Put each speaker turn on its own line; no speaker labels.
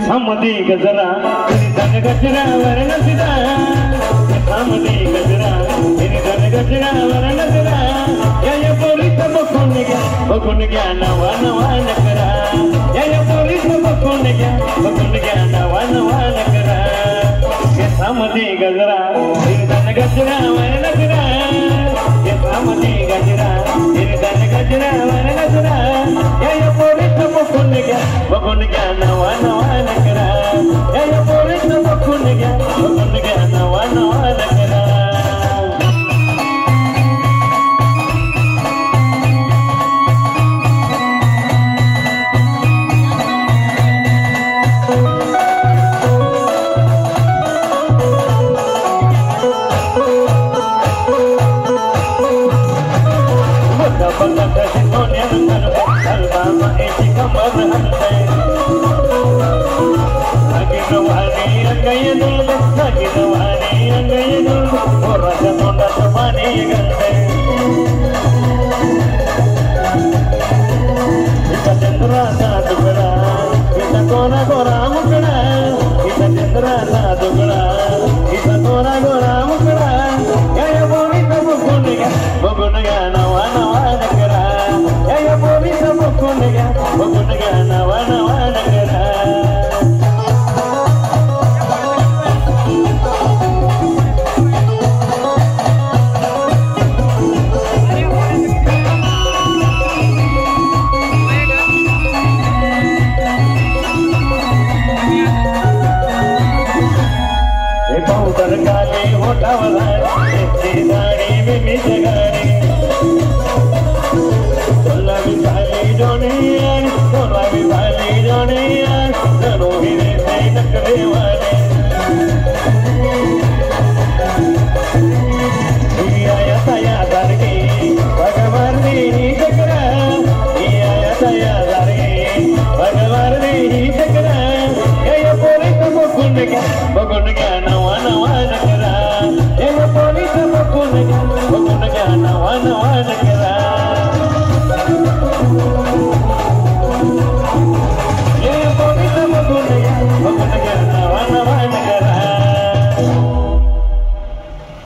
केसामध्ये गजरा धन गजरावर नजरा केसामध्ये गजरा धन गजरावर नजरा या पोरीचं बघून घ्या नवा नवा नकरा या पोरीचं बघून घ्या नवा नवा नकरा केसामध्ये गजरा धन गजरावर नजरा केसामध्ये गजरा धन गजरावर नजरा या पोरीचं बघून घ्या नवा नवा नकरा या पोरीचं बघून घ्या नवा नवा नकरा Johnny